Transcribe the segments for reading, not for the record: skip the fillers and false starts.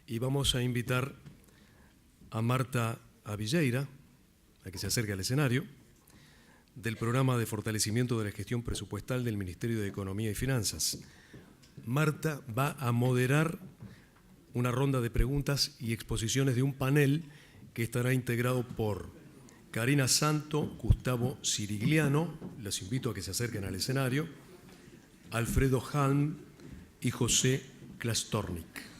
Y vamos a invitar a Marta Avilleira, a que se acerque al escenario, del Programa de Fortalecimiento de la Gestión Presupuestal del Ministerio de Economía y Finanzas. Marta va a moderar una ronda de preguntas y exposiciones de un panel que estará integrado por Karina Santo, Gustavo Sirigliano, los invito a que se acerquen al escenario, Alfredo Halm y José Klastornik.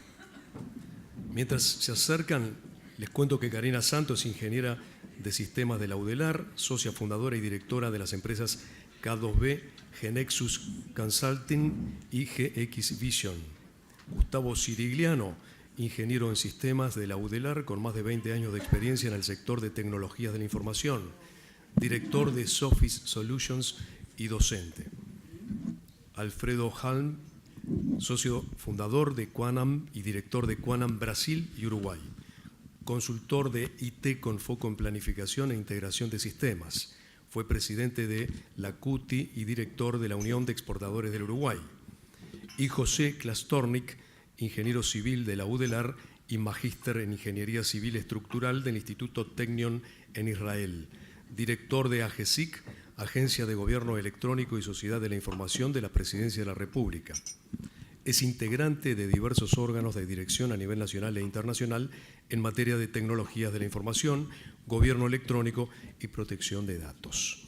Mientras se acercan, les cuento que Karina Santo es ingeniera de sistemas de la UDELAR, socia fundadora y directora de las empresas K2B, Genexus Consulting y GX Vision. Gustavo Sirigliano, ingeniero en sistemas de la UDELAR con más de 20 años de experiencia en el sector de tecnologías de la información, director de Sophis Solutions y docente. Alfredo Halm, socio fundador de Quanam y director de Quanam Brasil y Uruguay, consultor de IT con foco en planificación e integración de sistemas. Fue presidente de la CUTI y director de la Unión de Exportadores del Uruguay. Y José Klastornik, ingeniero civil de la UDELAR y magíster en Ingeniería Civil Estructural del Instituto Technion en Israel, director de AGESIC, Agencia de Gobierno Electrónico y Sociedad de la Información de la Presidencia de la República. Es integrante de diversos órganos de dirección a nivel nacional e internacional en materia de tecnologías de la información, gobierno electrónico y protección de datos.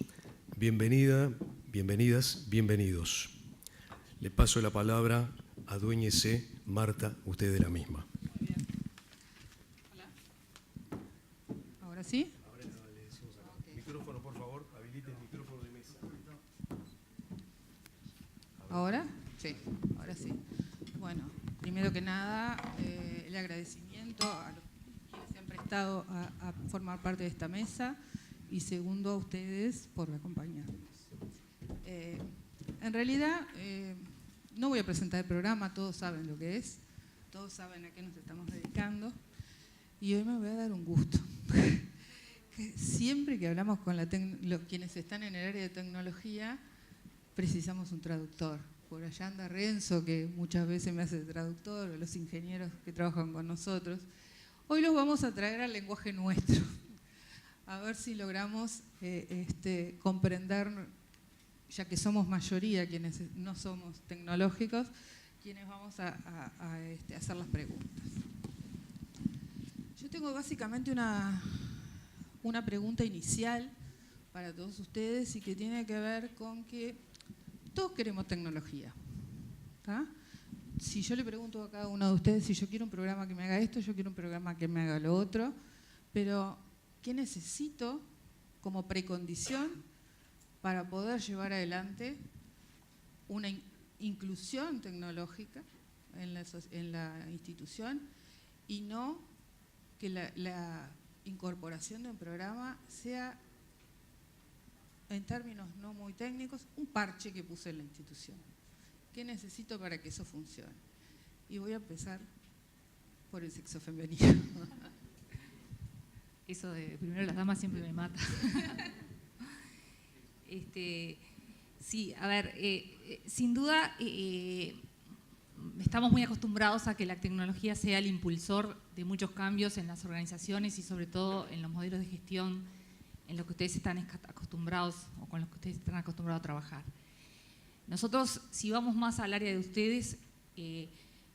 Bienvenida, bienvenidas, bienvenidos. Le paso la palabra, aduéñese, Marta, usted de la misma. Hola. ¿Ahora sí? Ahora le decimos acá. Okay. Micrófono, por favor, habilite el micrófono de mesa. ¿Ahora? Sí, ahora sí. Bueno, primero que nada, el agradecimiento a los que se han prestado a formar parte de esta mesa y segundo a ustedes por acompañarnos. En realidad, no voy a presentar el programa, todos saben lo que es, todos saben a qué nos estamos dedicando y hoy me voy a dar un gusto. Que siempre que hablamos con quienes están en el área de tecnología, precisamos un traductor. Por allá anda Renzo, que muchas veces me hace de traductor, o los ingenieros que trabajan con nosotros. Hoy los vamos a traer al lenguaje nuestro, a ver si logramos comprender, ya que somos mayoría quienes no somos tecnológicos, quienes vamos a hacer las preguntas. Yo tengo básicamente una pregunta inicial para todos ustedes y que tiene que ver con que todos queremos tecnología. ¿Tá? Si yo le pregunto a cada uno de ustedes si yo quiero un programa que me haga esto, yo quiero un programa que me haga lo otro, pero ¿qué necesito como precondición para poder llevar adelante una inclusión tecnológica en la institución y no que la incorporación de un programa sea, en términos no muy técnicos, un parche que puse en la institución? ¿Qué necesito para que eso funcione? Y voy a empezar por el sexo femenino. Eso de primero las damas siempre me mata. Sí, a ver, sin duda estamos muy acostumbrados a que la tecnología sea el impulsor de muchos cambios en las organizaciones y sobre todo en los modelos de gestión en lo que ustedes están acostumbrados o con los que ustedes están acostumbrados a trabajar. Nosotros, si vamos más al área de ustedes,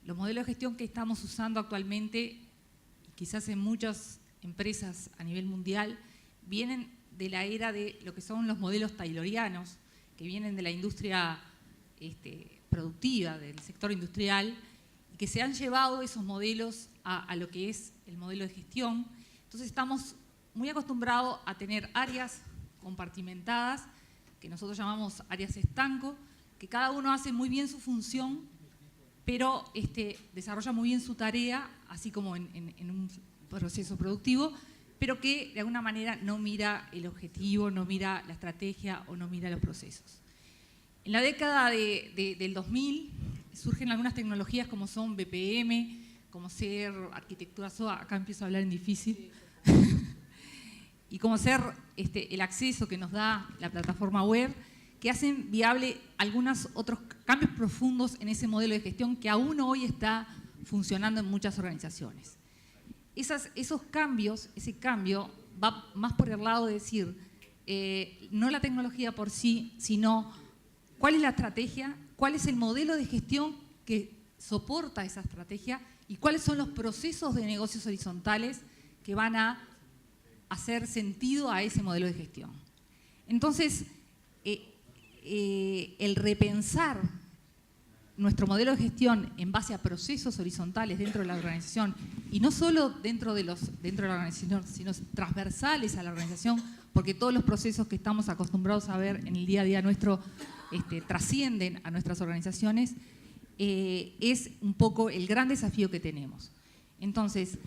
los modelos de gestión que estamos usando actualmente, y quizás en muchas empresas a nivel mundial, vienen de la era de lo que son los modelos taylorianos, que vienen de la industria productiva, del sector industrial, y que se han llevado esos modelos a lo que es el modelo de gestión. Entonces estamos muy acostumbrados a tener áreas compartimentadas, que nosotros llamamos áreas estanco, que cada uno hace muy bien su función, pero desarrolla muy bien su tarea, así como en un proceso productivo, pero que de alguna manera no mira el objetivo, no mira la estrategia o no mira los procesos. En la década del 2000 surgen algunas tecnologías como son BPM, como ser arquitectura SOA, acá empiezo a hablar en difícil, y como ser el acceso que nos da la plataforma web, que hacen viable algunos otros cambios profundos en ese modelo de gestión que aún hoy está funcionando en muchas organizaciones. Esos cambios, ese cambio va más por el lado de decir, no la tecnología por sí, sino cuál es la estrategia, cuál es el modelo de gestión que soporta esa estrategia y cuáles son los procesos de negocios horizontales que van a hacer sentido a ese modelo de gestión. Entonces, el repensar nuestro modelo de gestión en base a procesos horizontales dentro de la organización, y no solo dentro de la organización, sino transversales a la organización, porque todos los procesos que estamos acostumbrados a ver en el día a día nuestro trascienden a nuestras organizaciones, es un poco el gran desafío que tenemos. Entonces,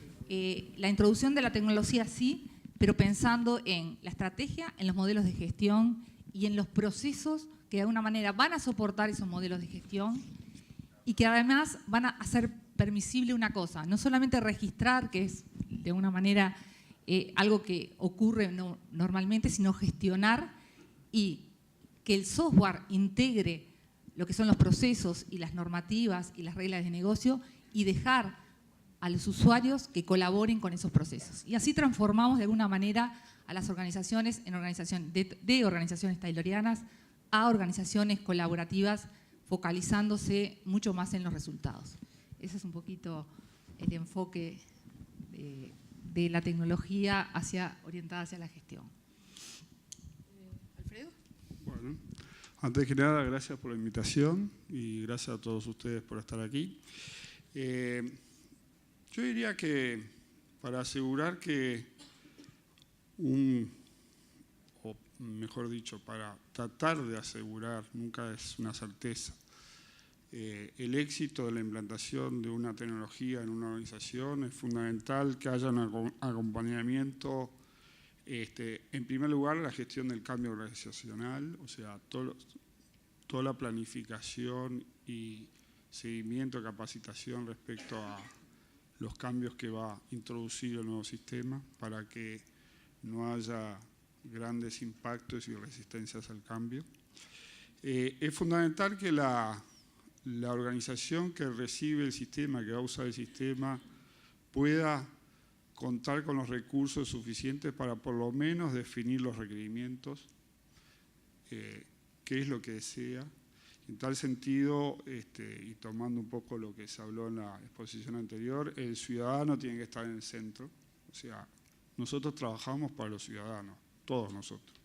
la introducción de la tecnología sí, pero pensando en la estrategia, en los modelos de gestión y en los procesos que de alguna manera van a soportar esos modelos de gestión y que además van a hacer permisible una cosa, no solamente registrar, que es de una manera algo que ocurre normalmente, sino gestionar y que el software integre lo que son los procesos y las normativas y las reglas de negocio y dejar a los usuarios que colaboren con esos procesos. Y así transformamos de alguna manera a las organizaciones en organizaciones de organizaciones taylorianas a organizaciones colaborativas, focalizándose mucho más en los resultados. Ese es un poquito el enfoque de la tecnología orientada hacia la gestión. ¿Alfredo? Bueno, antes que nada, gracias por la invitación y gracias a todos ustedes por estar aquí. Yo diría que para asegurar que o mejor dicho, para tratar de asegurar, nunca es una certeza, el éxito de la implantación de una tecnología en una organización es fundamental que haya un acompañamiento, en primer lugar, la gestión del cambio organizacional, o sea, toda la planificación y seguimiento, capacitación respecto a los cambios que va a introducir el nuevo sistema para que no haya grandes impactos y resistencias al cambio. Es fundamental que la organización que recibe el sistema, que va a usar el sistema, pueda contar con los recursos suficientes para por lo menos definir los requerimientos, qué es lo que desea. En tal sentido, y tomando un poco lo que se habló en la exposición anterior, el ciudadano tiene que estar en el centro. O sea, nosotros trabajamos para los ciudadanos, todos nosotros,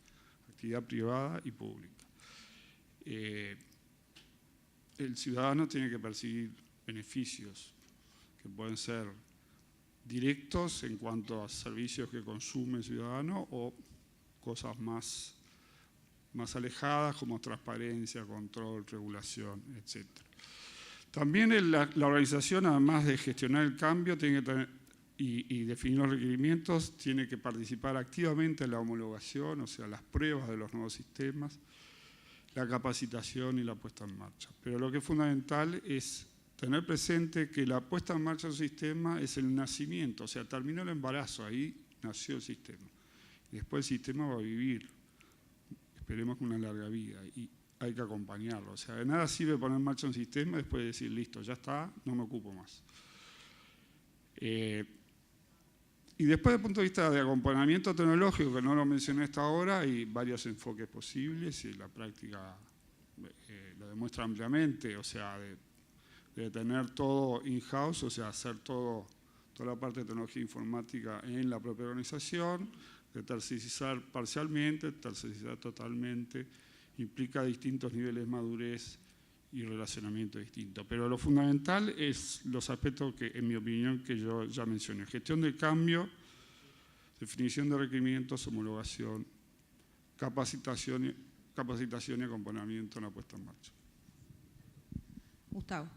actividad privada y pública. El ciudadano tiene que percibir beneficios que pueden ser directos en cuanto a servicios que consume el ciudadano o cosas más alejadas como transparencia, control, regulación, etc. También la organización, además de gestionar el cambio tiene que tener, y definir los requerimientos, tiene que participar activamente en la homologación, o sea, las pruebas de los nuevos sistemas, la capacitación y la puesta en marcha. Pero lo que es fundamental es tener presente que la puesta en marcha de un sistema es el nacimiento, o sea, terminó el embarazo, ahí nació el sistema. Y después el sistema va a vivir, esperemos con una larga vida, y hay que acompañarlo. O sea, de nada sirve poner en marcha un sistema y después decir, listo, ya está, no me ocupo más. Y después, desde el punto de vista de acompañamiento tecnológico, que no lo mencioné hasta ahora, hay varios enfoques posibles y la práctica lo demuestra ampliamente, o sea, de tener todo in-house, o sea, hacer toda la parte de tecnología informática en la propia organización, de tercerizar parcialmente, tercerizar totalmente, implica distintos niveles de madurez y relacionamiento distinto. Pero lo fundamental es los aspectos que, en mi opinión, que yo ya mencioné. Gestión del cambio, definición de requerimientos, homologación, capacitación y acompañamiento en la puesta en marcha. Gustavo.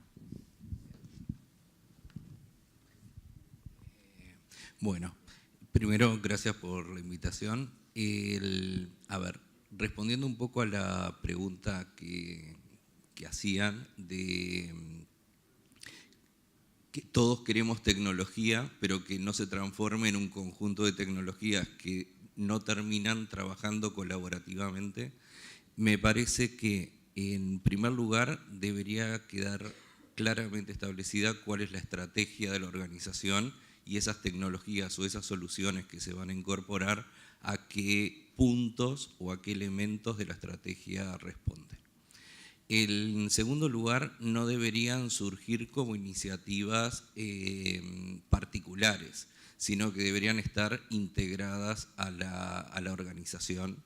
Bueno, primero, gracias por la invitación. A ver, respondiendo un poco a la pregunta que hacían de que todos queremos tecnología, pero que no se transforme en un conjunto de tecnologías que no terminan trabajando colaborativamente, me parece que en primer lugar debería quedar claramente establecida cuál es la estrategia de la organización y esas tecnologías o esas soluciones que se van a incorporar a qué puntos o a qué elementos de la estrategia responden. En segundo lugar, no deberían surgir como iniciativas particulares, sino que deberían estar integradas a la organización.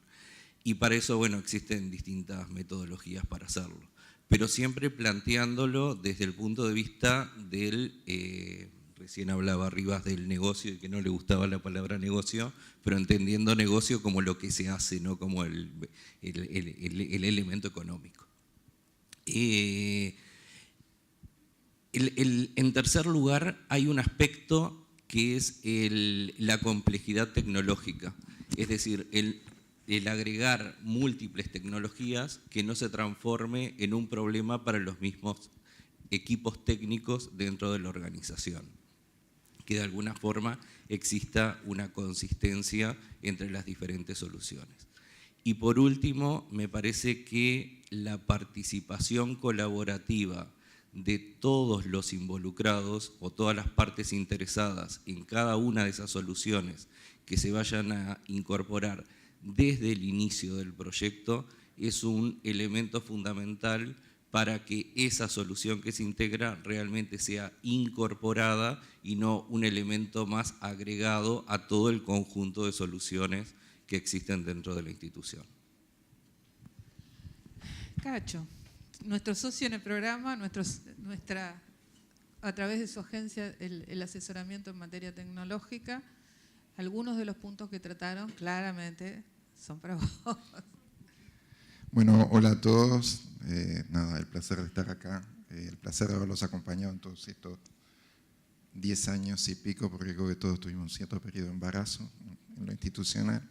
Y para eso, bueno, existen distintas metodologías para hacerlo, pero siempre planteándolo desde el punto de vista del, recién hablaba Rivas del negocio y que no le gustaba la palabra negocio, pero entendiendo negocio como lo que se hace, no como el elemento económico. En tercer lugar, hay un aspecto que es la complejidad tecnológica, es decir, el agregar múltiples tecnologías que no se transforme en un problema para los mismos equipos técnicos dentro de la organización, que de alguna forma exista una consistencia entre las diferentes soluciones. Y por último, me parece que la participación colaborativa de todos los involucrados o todas las partes interesadas en cada una de esas soluciones que se vayan a incorporar desde el inicio del proyecto es un elemento fundamental para que esa solución que se integra realmente sea incorporada y no un elemento más agregado a todo el conjunto de soluciones que existen dentro de la institución. Cacho, nuestro socio en el programa, a través de su agencia, el asesoramiento en materia tecnológica, algunos de los puntos que trataron claramente son para vos. Bueno, hola a todos. Nada, el placer de estar acá, el placer de haberlos acompañado en todos estos 10 años y pico, porque creo que todos tuvimos un cierto periodo de embarazo en lo institucional.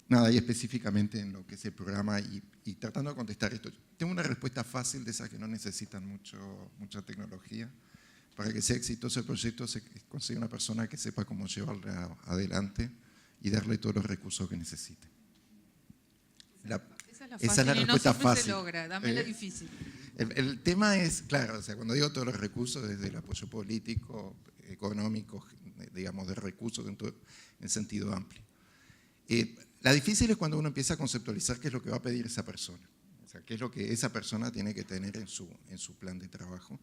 Nada, y específicamente en lo que es el programa y tratando de contestar esto. Tengo una respuesta fácil de esas que no necesitan mucha tecnología. Para que sea exitoso el proyecto se consigue una persona que sepa cómo llevarlo adelante y darle todos los recursos que necesite. Esa es la respuesta fácil. Se logra, dame la difícil. El tema es, claro, o sea, cuando digo todos los recursos, desde el apoyo político, económico, digamos, de recursos en sentido amplio. La difícil es cuando uno empieza a conceptualizar qué es lo que va a pedir esa persona, o sea, qué es lo que esa persona tiene que tener en su plan de trabajo.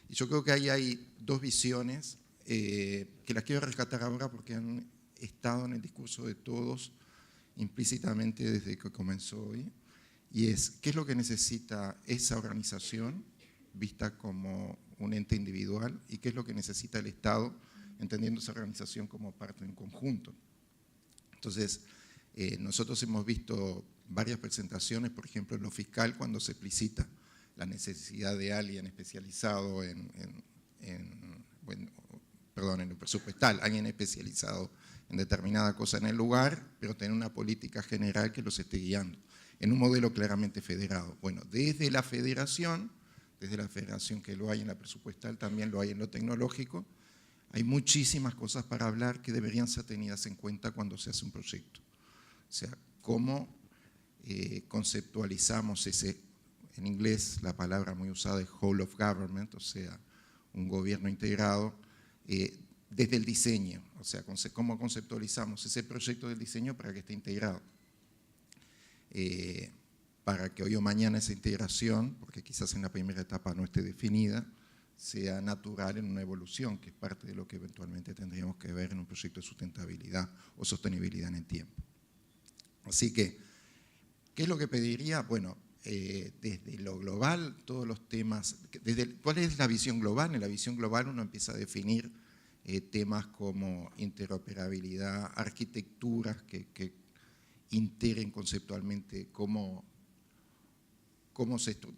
Y yo creo que ahí hay dos visiones que las quiero rescatar ahora porque han estado en el discurso de todos implícitamente desde que comenzó hoy, y es qué es lo que necesita esa organización vista como un ente individual y qué es lo que necesita el Estado entendiendo esa organización como parte de un conjunto. Entonces, nosotros hemos visto varias presentaciones, por ejemplo, en lo fiscal, cuando se explicita la necesidad de alguien especializado en lo presupuestal, alguien especializado en determinada cosa en el lugar, pero tener una política general que los esté guiando, en un modelo claramente federado. Bueno, desde la federación que lo hay en la presupuestal, también lo hay en lo tecnológico, hay muchísimas cosas para hablar que deberían ser tenidas en cuenta cuando se hace un proyecto. O sea, cómo conceptualizamos ese, en inglés la palabra muy usada es whole of government, o sea, un gobierno integrado, desde el diseño, o sea, cómo conceptualizamos ese proyecto del diseño para que esté integrado. Para que hoy o mañana esa integración, porque quizás en la primera etapa no esté definida, sea natural en una evolución, que es parte de lo que eventualmente tendríamos que ver en un proyecto de sustentabilidad o sostenibilidad en el tiempo. Así que, ¿qué es lo que pediría? Bueno, desde lo global, todos los temas, ¿cuál es la visión global? En la visión global uno empieza a definir temas como interoperabilidad, arquitecturas que integren conceptualmente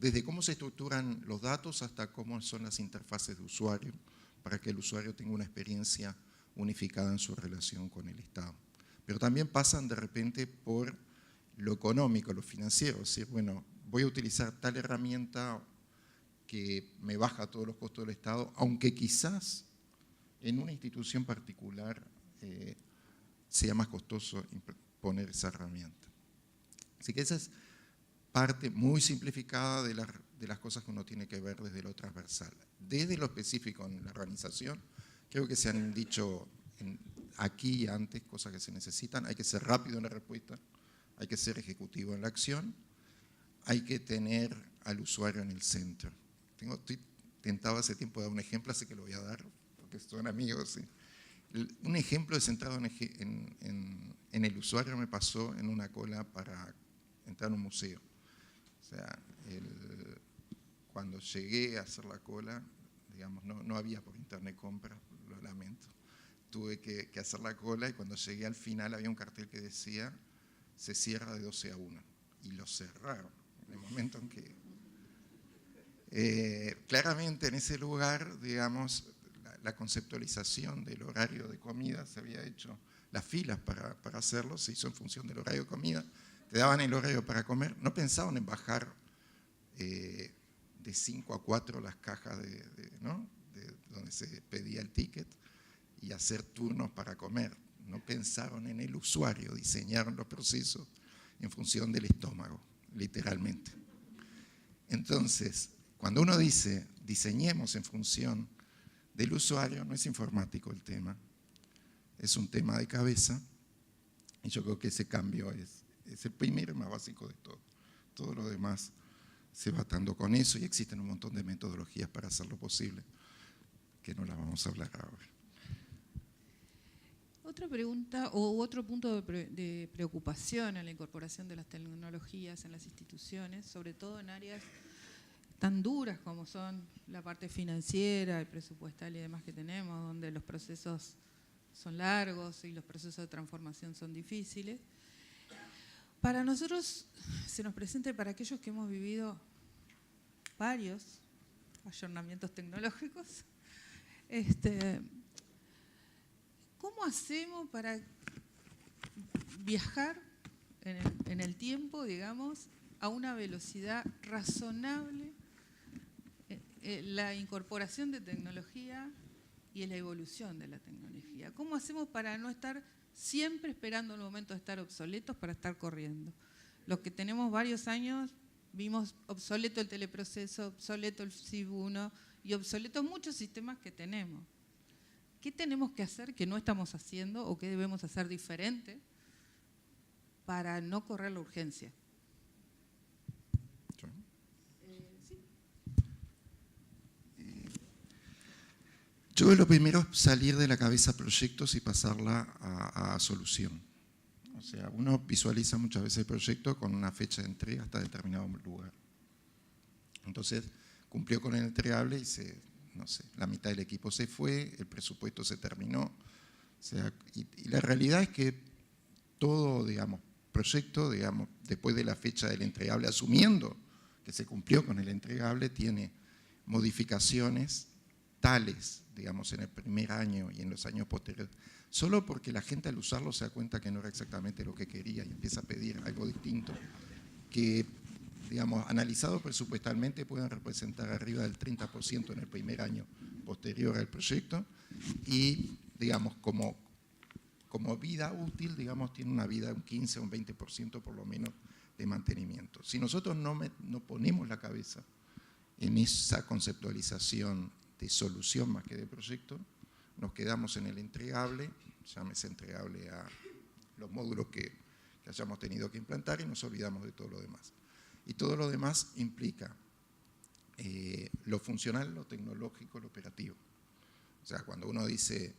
desde cómo se estructuran los datos hasta cómo son las interfaces de usuario, para que el usuario tenga una experiencia unificada en su relación con el Estado. Pero también pasan de repente por lo económico, lo financiero, es decir, bueno, voy a utilizar tal herramienta que me baja todos los costos del Estado, aunque quizás en una institución particular sea más costoso poner esa herramienta. Así que esa es parte muy simplificada de las cosas que uno tiene que ver desde lo transversal. Desde lo específico en la organización, creo que se han dicho aquí y antes cosas que se necesitan. Hay que ser rápido en la respuesta, hay que ser ejecutivo en la acción, hay que tener al usuario en el centro. Estoy tentado hace tiempo de dar un ejemplo, así que lo voy a dar, porque son amigos. ¿Sí? Un ejemplo de centrado en el usuario me pasó en una cola para entrar a un museo. O sea, cuando llegué a hacer la cola, digamos, no había por internet compras, lo lamento. Tuve que hacer la cola y cuando llegué al final había un cartel que decía se cierra de 12 a 1 y lo cerraron en el momento en que claramente en ese lugar, digamos, la conceptualización del horario de comida se había hecho, las filas para hacerlo se hizo en función del horario de comida, te daban el horario para comer, no pensaban en bajar de 5 a 4 las cajas de donde se pedía el ticket y hacer turnos para comer. No pensaron en el usuario, diseñaron los procesos en función del estómago, literalmente. Entonces, cuando uno dice diseñemos en función del usuario, no es informático el tema, es un tema de cabeza, y yo creo que ese cambio es el primero y más básico de todo. Todo lo demás se va atando con eso y existen un montón de metodologías para hacerlo posible, que no las vamos a hablar ahora. Otra pregunta o otro punto de preocupación en la incorporación de las tecnologías en las instituciones, sobre todo en áreas tan duras como son la parte financiera, el presupuestal y demás que tenemos, donde los procesos son largos y los procesos de transformación son difíciles. Para nosotros se nos presenta, para aquellos que hemos vivido varios ayornamientos tecnológicos, ¿cómo hacemos para viajar en el tiempo, digamos, a una velocidad razonable, la incorporación de tecnología y la evolución de la tecnología? ¿Cómo hacemos para no estar siempre esperando el momento de estar obsoletos para estar corriendo? Los que tenemos varios años vimos obsoleto el teleproceso, obsoleto el CIB1 y obsoleto muchos sistemas que tenemos. ¿Qué tenemos que hacer que no estamos haciendo o qué debemos hacer diferente para no correr la urgencia? Sí. Yo lo primero es salir de la cabeza proyectos y pasarla a solución. O sea, uno visualiza muchas veces el proyecto con una fecha de entrega hasta determinado lugar. Entonces, cumplió con el entregable y no sé, la mitad del equipo se fue, el presupuesto se terminó. O sea, y la realidad es que todo, digamos, proyecto, digamos, después de la fecha del entregable, asumiendo que se cumplió con el entregable, tiene modificaciones tales, digamos, en el primer año y en los años posteriores, solo porque la gente al usarlo se da cuenta que no era exactamente lo que quería y empieza a pedir algo distinto, que, digamos, analizado presupuestalmente pueden representar arriba del 30% en el primer año posterior al proyecto y, digamos, como vida útil, digamos, tiene una vida de un 15 o un 20% por lo menos de mantenimiento. Si nosotros no ponemos la cabeza en esa conceptualización de solución más que de proyecto, nos quedamos en el entregable, llámese entregable a los módulos que hayamos tenido que implantar y nos olvidamos de todo lo demás. Y todo lo demás implica lo funcional, lo tecnológico, lo operativo. O sea, cuando uno dice,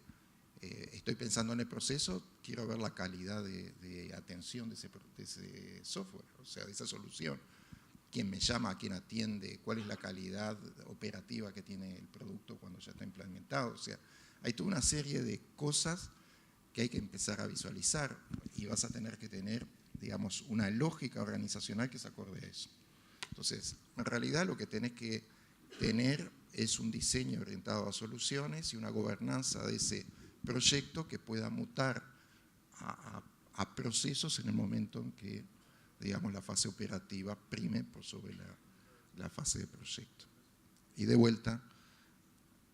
estoy pensando en el proceso, quiero ver la calidad de atención de ese software, o sea, de esa solución. Quién me llama, a quién atiende, cuál es la calidad operativa que tiene el producto cuando ya está implementado. O sea, hay toda una serie de cosas que hay que empezar a visualizar y vas a tener que tener, digamos, una lógica organizacional que se acorde a eso. Entonces, en realidad lo que tenés que tener es un diseño orientado a soluciones y una gobernanza de ese proyecto que pueda mutar a procesos en el momento en que, digamos, la fase operativa prime por sobre la fase de proyecto. Y de vuelta,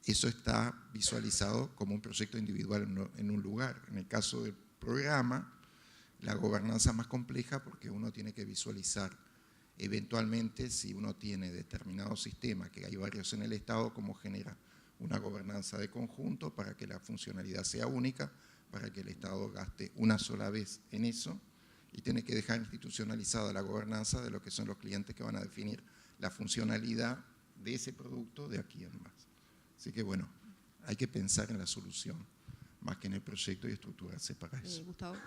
eso está visualizado como un proyecto individual en un lugar. En el caso del programa, la gobernanza es más compleja porque uno tiene que visualizar eventualmente, si uno tiene determinado sistema, que hay varios en el Estado, cómo genera una gobernanza de conjunto para que la funcionalidad sea única, para que el Estado gaste una sola vez en eso, y tiene que dejar institucionalizada la gobernanza de lo que son los clientes que van a definir la funcionalidad de ese producto de aquí en más. Así que bueno, hay que pensar en la solución, más que en el proyecto y estructurarse para eso. Gustavo.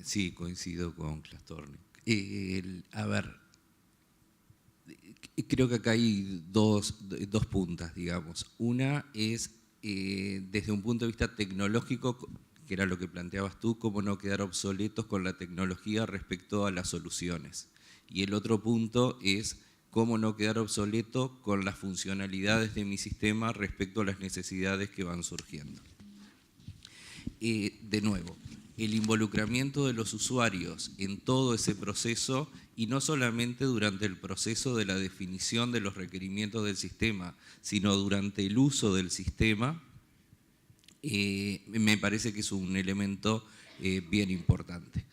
Sí, coincido con Clastorni. A ver, creo que acá hay dos puntas, digamos. Una es, desde un punto de vista tecnológico, que era lo que planteabas tú, cómo no quedar obsoletos con la tecnología respecto a las soluciones. Y el otro punto es cómo no quedar obsoleto con las funcionalidades de mi sistema respecto a las necesidades que van surgiendo. De nuevo, el involucramiento de los usuarios en todo ese proceso, y no solamente durante el proceso de la definición de los requerimientos del sistema, sino durante el uso del sistema, me parece que es un elemento bien importante.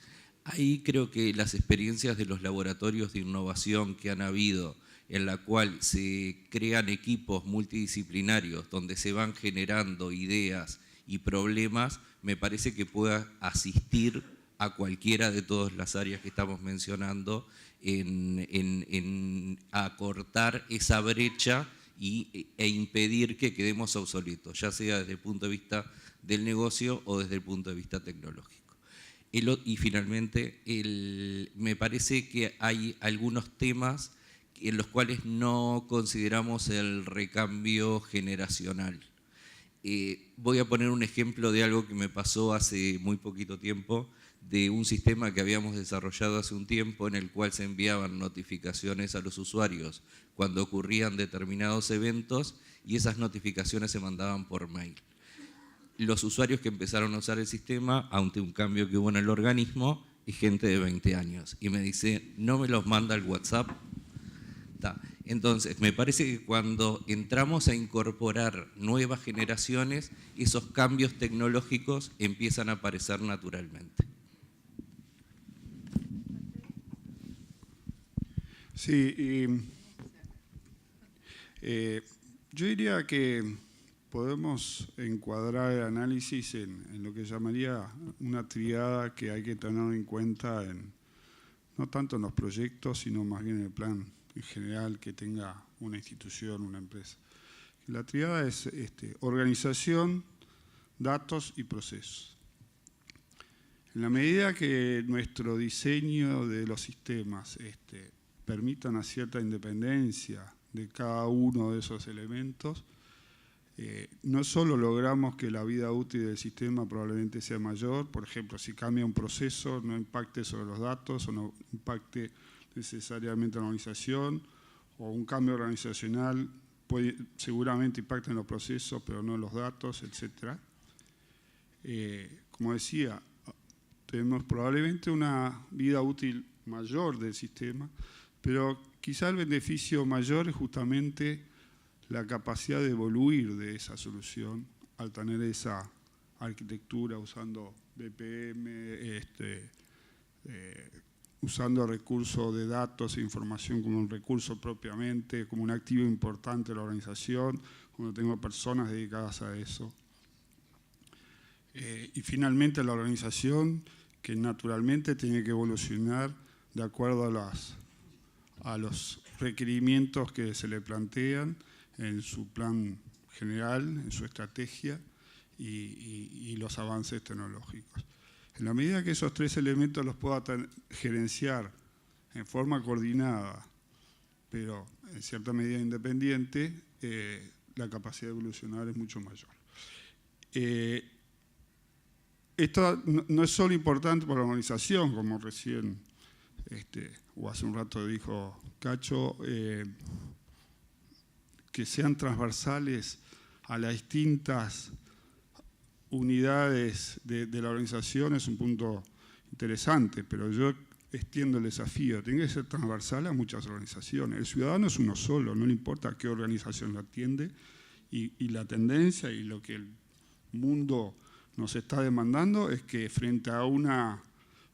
Ahí creo que las experiencias de los laboratorios de innovación que han habido, en la cual se crean equipos multidisciplinarios donde se van generando ideas y problemas, me parece que pueda asistir a cualquiera de todas las áreas que estamos mencionando en acortar esa brecha e impedir que quedemos obsoletos, ya sea desde el punto de vista del negocio o desde el punto de vista tecnológico. Y finalmente, me parece que hay algunos temas en los cuales no consideramos el recambio generacional. Voy a poner un ejemplo de algo que me pasó hace muy poquito tiempo, de un sistema que habíamos desarrollado hace un tiempo en el cual se enviaban notificaciones a los usuarios cuando ocurrían determinados eventos y esas notificaciones se mandaban por mail. Los usuarios que empezaron a usar el sistema, ante un cambio que hubo en el organismo, es gente de 20 años. Y me dice, ¿no me los manda al WhatsApp? Entonces, me parece que cuando entramos a incorporar nuevas generaciones, esos cambios tecnológicos empiezan a aparecer naturalmente. Sí, yo diría que podemos encuadrar el análisis en lo que llamaría una triada que hay que tener en cuenta, no tanto en los proyectos, sino más bien en el plan en general que tenga una institución, una empresa. La triada es organización, datos y procesos. En la medida que nuestro diseño de los sistemas permita una cierta independencia de cada uno de esos elementos, no solo logramos que la vida útil del sistema probablemente sea mayor, por ejemplo, si cambia un proceso, no impacte sobre los datos o no impacte necesariamente en la organización, o un cambio organizacional seguramente impacta en los procesos, pero no en los datos, etc. Como decía, tenemos probablemente una vida útil mayor del sistema, pero quizá el beneficio mayor es justamente la capacidad de evoluir de esa solución al tener esa arquitectura usando BPM, usando recursos de datos e información como un recurso propiamente, como un activo importante de la organización, cuando tengo personas dedicadas a eso. Y finalmente la organización, que naturalmente tiene que evolucionar de acuerdo a los requerimientos que se le plantean en su plan general, en su estrategia y los avances tecnológicos. En la medida que esos tres elementos los pueda gerenciar en forma coordinada, pero en cierta medida independiente, la capacidad de evolucionar es mucho mayor. Esto no es solo importante para la organización, como recién o hace un rato dijo Cacho, que sean transversales a las distintas unidades de la organización es un punto interesante, pero yo extiendo el desafío, tiene que ser transversal a muchas organizaciones. El ciudadano es uno solo, no le importa qué organización lo atiende, y la tendencia y lo que el mundo nos está demandando es que frente a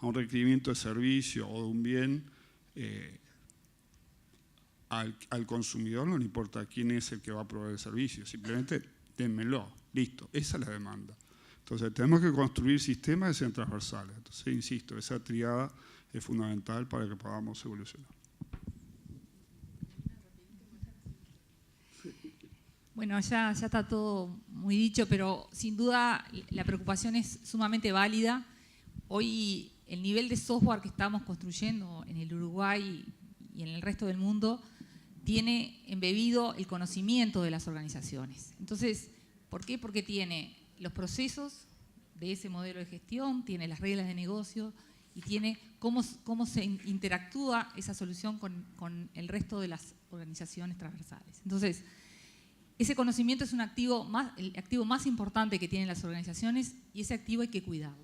a un requerimiento de servicio o de un bien, al consumidor no le importa quién es el que va a proveer el servicio, simplemente dénmelo, listo, esa es la demanda. Entonces tenemos que construir sistemas que sean transversales. Entonces, insisto, esa triada es fundamental para que podamos evolucionar. Bueno, ya está todo muy dicho, pero sin duda la preocupación es sumamente válida. Hoy el nivel de software que estamos construyendo en el Uruguay y en el resto del mundo tiene embebido el conocimiento de las organizaciones. Entonces, ¿por qué? Porque tiene los procesos de ese modelo de gestión, tiene las reglas de negocio y tiene cómo se interactúa esa solución con el resto de las organizaciones transversales. Entonces, ese conocimiento es el activo más importante que tienen las organizaciones y ese activo hay que cuidarlo.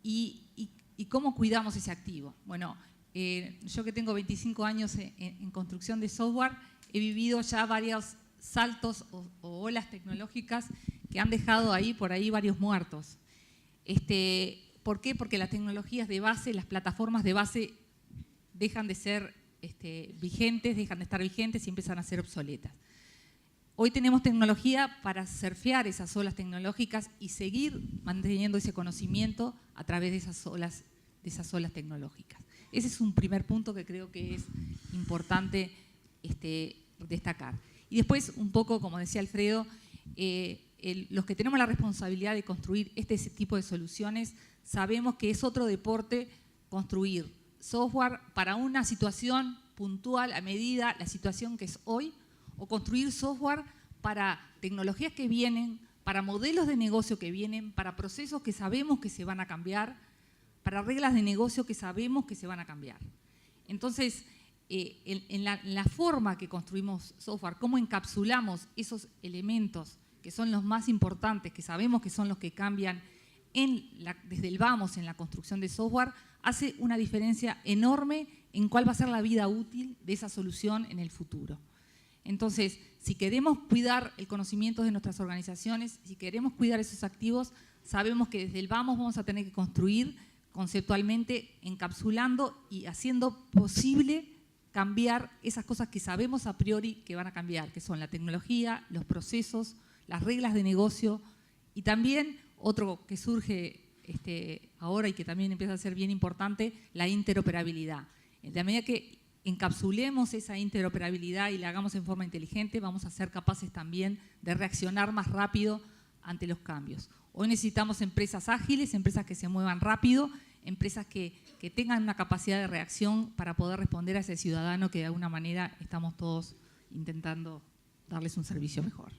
¿Y cómo cuidamos ese activo? Bueno, yo que tengo 25 años en construcción de software, he vivido ya varios saltos o olas tecnológicas que han dejado por ahí varios muertos. ¿Por qué? Porque las tecnologías de base, las plataformas de base dejan de ser vigentes, dejan de estar vigentes y empiezan a ser obsoletas. Hoy tenemos tecnología para surfear esas olas tecnológicas y seguir manteniendo ese conocimiento a través de esas olas tecnológicas. Ese es un primer punto que creo que es importante destacar. Y después, un poco, como decía Alfredo, los que tenemos la responsabilidad de construir este tipo de soluciones, sabemos que es otro deporte construir software para una situación puntual, a medida, la situación que es hoy, o construir software para tecnologías que vienen, para modelos de negocio que vienen, para procesos que sabemos que se van a cambiar, para reglas de negocio que sabemos que se van a cambiar. Entonces, en la forma que construimos software, cómo encapsulamos esos elementos que son los más importantes, que sabemos que son los que cambian desde el vamos en la construcción de software, hace una diferencia enorme en cuál va a ser la vida útil de esa solución en el futuro. Entonces, si queremos cuidar el conocimiento de nuestras organizaciones, si queremos cuidar esos activos, sabemos que desde el vamos a tener que construir conceptualmente, encapsulando y haciendo posible cambiar esas cosas que sabemos a priori que van a cambiar, que son la tecnología, los procesos, las reglas de negocio y también otro que surge ahora y que también empieza a ser bien importante, la interoperabilidad. En la medida que encapsulemos esa interoperabilidad y la hagamos en forma inteligente, vamos a ser capaces también de reaccionar más rápido ante los cambios. Hoy necesitamos empresas ágiles, empresas que se muevan rápido, empresas que tengan una capacidad de reacción para poder responder a ese ciudadano que de alguna manera estamos todos intentando darles un servicio mejor.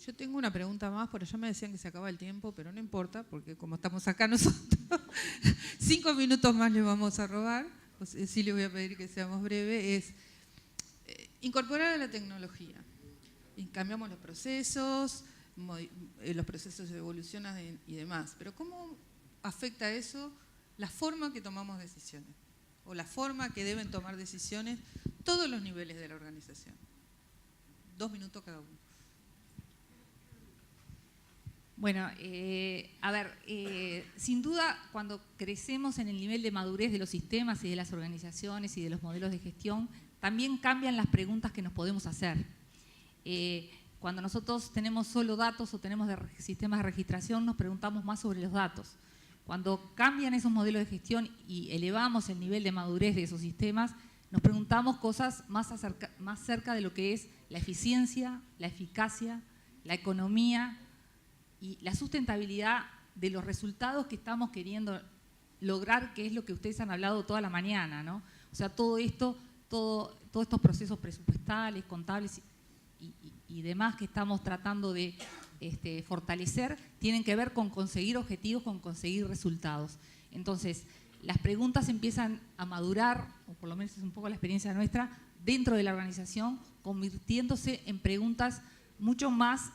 Yo tengo una pregunta más, por allá me decían que se acaba el tiempo, pero no importa, porque como estamos acá nosotros, 5 minutos más le vamos a robar. Sí le voy a pedir que seamos breves, es incorporar a la tecnología. Y cambiamos los procesos evolucionan y demás. Pero ¿cómo afecta eso la forma que tomamos decisiones? O la forma que deben tomar decisiones todos los niveles de la organización. 2 minutos cada uno. Bueno, sin duda cuando crecemos en el nivel de madurez de los sistemas y de las organizaciones y de los modelos de gestión, también cambian las preguntas que nos podemos hacer. Cuando nosotros tenemos solo datos o tenemos sistemas de registración, nos preguntamos más sobre los datos. Cuando cambian esos modelos de gestión y elevamos el nivel de madurez de esos sistemas, nos preguntamos cosas más cerca de lo que es la eficiencia, la eficacia, la economía y la sustentabilidad de los resultados que estamos queriendo lograr, que es lo que ustedes han hablado toda la mañana, ¿no? O sea, todo esto, todos estos procesos presupuestales, contables y demás que estamos tratando de fortalecer, tienen que ver con conseguir objetivos, con conseguir resultados. Entonces, las preguntas empiezan a madurar, o por lo menos es un poco la experiencia nuestra, dentro de la organización, convirtiéndose en preguntas mucho más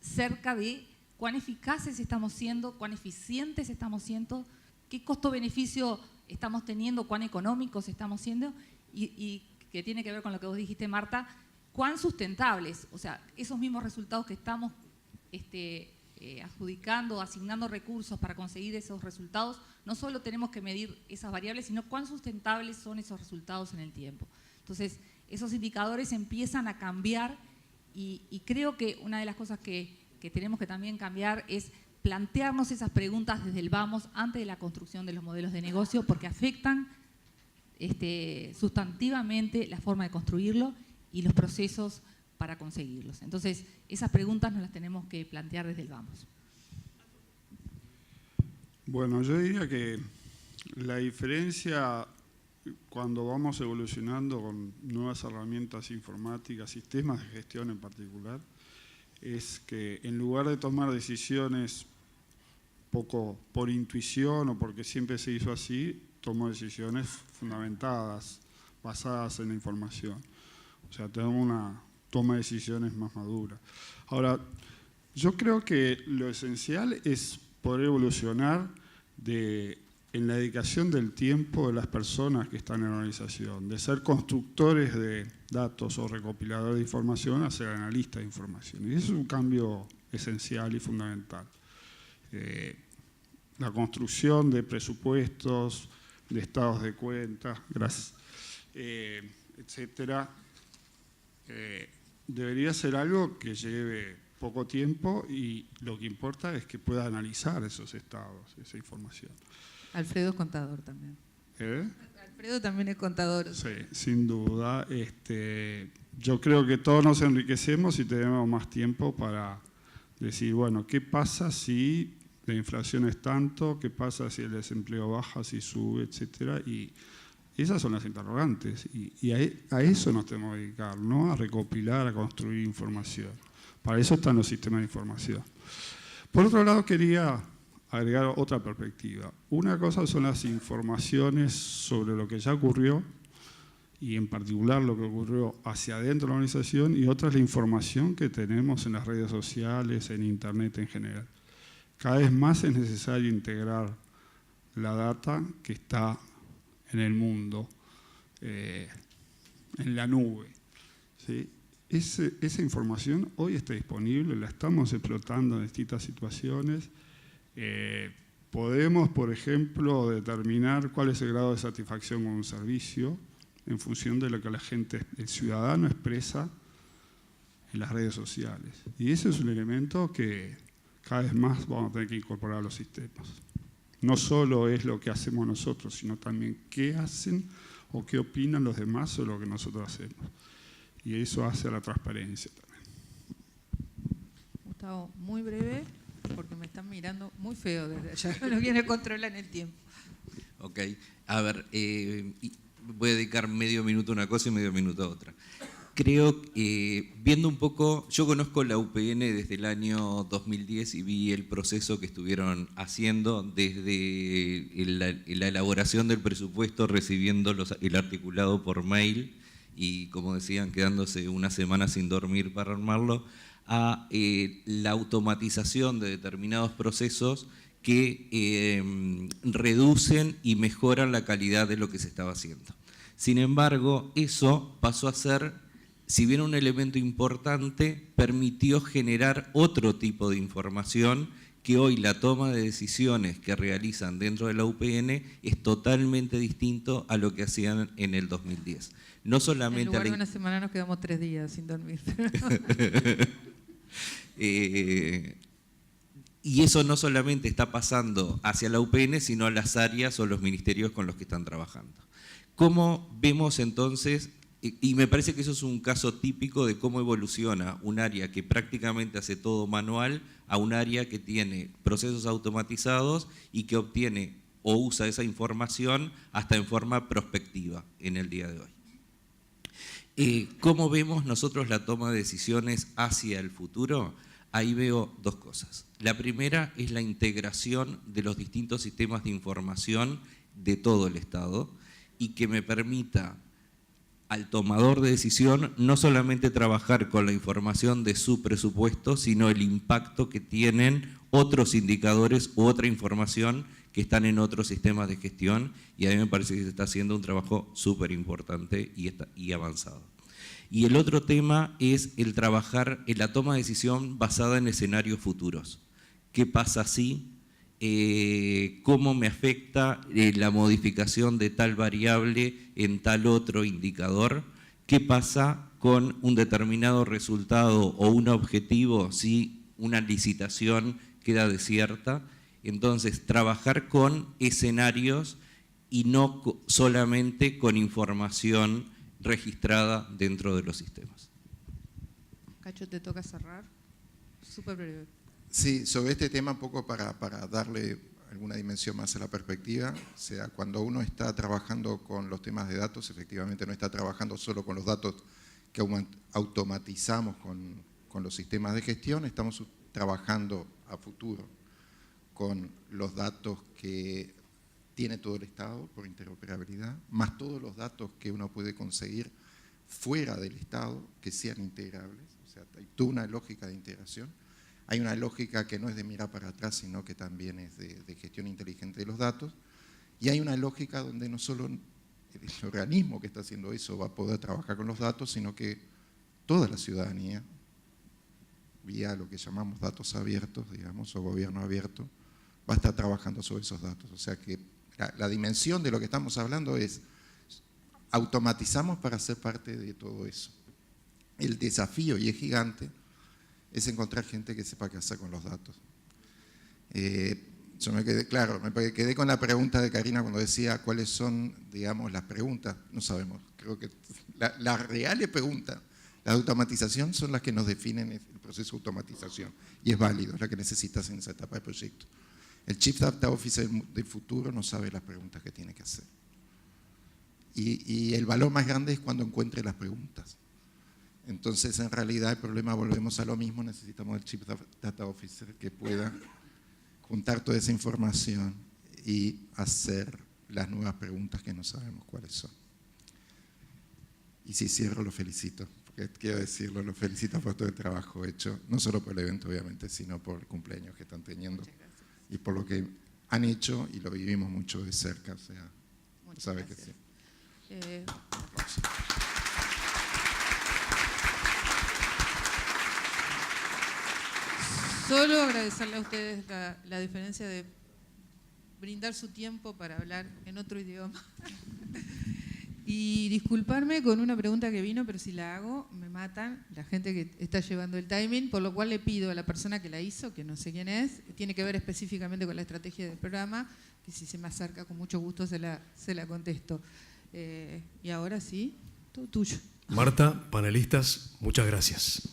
cerca de cuán eficaces estamos siendo, cuán eficientes estamos siendo, qué costo-beneficio estamos teniendo, cuán económicos estamos siendo y que tiene que ver con lo que vos dijiste, Marta, cuán sustentables, o sea, esos mismos resultados que estamos adjudicando, asignando recursos para conseguir esos resultados, no solo tenemos que medir esas variables, sino cuán sustentables son esos resultados en el tiempo. Entonces, esos indicadores empiezan a cambiar y creo que una de las cosas que tenemos que también cambiar es plantearnos esas preguntas desde el vamos antes de la construcción de los modelos de negocio, porque afectan sustantivamente la forma de construirlo y los procesos para conseguirlos. Entonces, esas preguntas nos las tenemos que plantear desde el vamos. Bueno, yo diría que la diferencia cuando vamos evolucionando con nuevas herramientas informáticas, sistemas de gestión en particular, es que en lugar de tomar decisiones poco por intuición o porque siempre se hizo así, tomo decisiones fundamentadas, basadas en la información. O sea, tengo una toma de decisiones más madura. Ahora, yo creo que lo esencial es poder evolucionar en la dedicación del tiempo de las personas que están en la organización, de ser constructores de datos o recopiladores de información a ser analistas de información. Y eso es un cambio esencial y fundamental. La construcción de presupuestos, de estados de cuenta, gracias, etcétera, debería ser algo que lleve poco tiempo y lo que importa es que pueda analizar esos estados, esa información. Alfredo es contador también. Alfredo también es contador. Sí, sin duda. Yo creo que todos nos enriquecemos si tenemos más tiempo para decir, bueno, ¿qué pasa si la inflación es tanto? ¿Qué pasa si el desempleo baja, si sube, etcétera? Y esas son las interrogantes. Y a eso nos tenemos que dedicar, ¿no? A recopilar, a construir información. Para eso están los sistemas de información. Por otro lado, quería agregar otra perspectiva. Una cosa son las informaciones sobre lo que ya ocurrió y en particular lo que ocurrió hacia adentro de la organización, y otra es la información que tenemos en las redes sociales, en Internet en general. Cada vez más es necesario integrar la data que está en el mundo, en la nube, ¿sí? Esa información hoy está disponible, la estamos explotando en distintas situaciones. Podemos, por ejemplo, determinar cuál es el grado de satisfacción con un servicio en función de lo que la gente, el ciudadano, expresa en las redes sociales. Y ese es un elemento que cada vez más vamos a tener que incorporar a los sistemas. No solo es lo que hacemos nosotros, sino también qué hacen o qué opinan los demás sobre lo que nosotros hacemos. Y eso hace a la transparencia también. Gustavo, muy breve, porque me están mirando muy feo desde allá. No viene a controlar en el tiempo. Ok, a ver, voy a dedicar medio minuto a una cosa y medio minuto a otra. Creo que viendo un poco, yo conozco la UPN desde el año 2010 y vi el proceso que estuvieron haciendo desde la elaboración del presupuesto, recibiendo el articulado por mail y, como decían, quedándose una semana sin dormir para armarlo, a la automatización de determinados procesos que reducen y mejoran la calidad de lo que se estaba haciendo. Sin embargo, eso pasó a ser, si bien un elemento importante, permitió generar otro tipo de información que hoy la toma de decisiones que realizan dentro de la UPN es totalmente distinto a lo que hacían en el 2010. No solamente en lugar de una semana nos quedamos 3 días sin dormir. Y eso no solamente está pasando hacia la UPN, sino a las áreas o los ministerios con los que están trabajando. ¿Cómo vemos entonces? Y me parece que eso es un caso típico de cómo evoluciona un área que prácticamente hace todo manual a un área que tiene procesos automatizados y que obtiene o usa esa información hasta en forma prospectiva en el día de hoy. ¿Cómo vemos nosotros la toma de decisiones hacia el futuro? Ahí veo dos cosas. La primera es la integración de los distintos sistemas de información de todo el Estado y que me permita al tomador de decisión no solamente trabajar con la información de su presupuesto, sino el impacto que tienen otros indicadores u otra información que están en otros sistemas de gestión, y a mí me parece que se está haciendo un trabajo súper importante y avanzado. Y el otro tema es el trabajar en la toma de decisión basada en escenarios futuros. ¿Qué pasa si? ¿Cómo me afecta la modificación de tal variable en tal otro indicador? ¿Qué pasa con un determinado resultado o un objetivo si una licitación queda desierta? Entonces, trabajar con escenarios y no solamente con información registrada dentro de los sistemas. Cacho, te toca cerrar. Súper breve. Sí, sobre este tema un poco para darle alguna dimensión más a la perspectiva, o sea, cuando uno está trabajando con los temas de datos, efectivamente no está trabajando solo con los datos que automatizamos con los sistemas de gestión, estamos trabajando a futuro con los datos que tiene todo el Estado por interoperabilidad, más todos los datos que uno puede conseguir fuera del Estado que sean integrables, o sea, hay toda una lógica de integración. Hay una lógica que no es de mirar para atrás, sino que también es de gestión inteligente de los datos. Y hay una lógica donde no solo el organismo que está haciendo eso va a poder trabajar con los datos, sino que toda la ciudadanía, vía lo que llamamos datos abiertos, digamos, o gobierno abierto, va a estar trabajando sobre esos datos. O sea que la dimensión de lo que estamos hablando es automatizamos para ser parte de todo eso. El desafío, y es gigante, es encontrar gente que sepa qué hacer con los datos. Yo me quedé con la pregunta de Karina cuando decía cuáles son, digamos, las preguntas. No sabemos, creo que las reales preguntas, la automatización son las que nos definen el proceso de automatización y es válido, es la que necesitas en esa etapa de proyecto. El Chief Data Officer del futuro no sabe las preguntas que tiene que hacer. Y el valor más grande es cuando encuentre las preguntas. Entonces, en realidad, el problema, volvemos a lo mismo, necesitamos el Chief Data Officer que pueda juntar toda esa información y hacer las nuevas preguntas que no sabemos cuáles son. Y si cierro, lo felicito, porque quiero decirlo, lo felicito por todo el trabajo hecho, no solo por el evento, obviamente, sino por el cumpleaños que están teniendo y por lo que han hecho y lo vivimos mucho de cerca, o sea, sabe que sí. Solo agradecerle a ustedes la diferencia de brindar su tiempo para hablar en otro idioma. Y disculparme con una pregunta que vino, pero si la hago, me matan la gente que está llevando el timing, por lo cual le pido a la persona que la hizo, que no sé quién es, tiene que ver específicamente con la estrategia del programa, que si se me acerca con mucho gusto se la contesto. Y ahora sí, todo tuyo. Marta, panelistas, muchas gracias.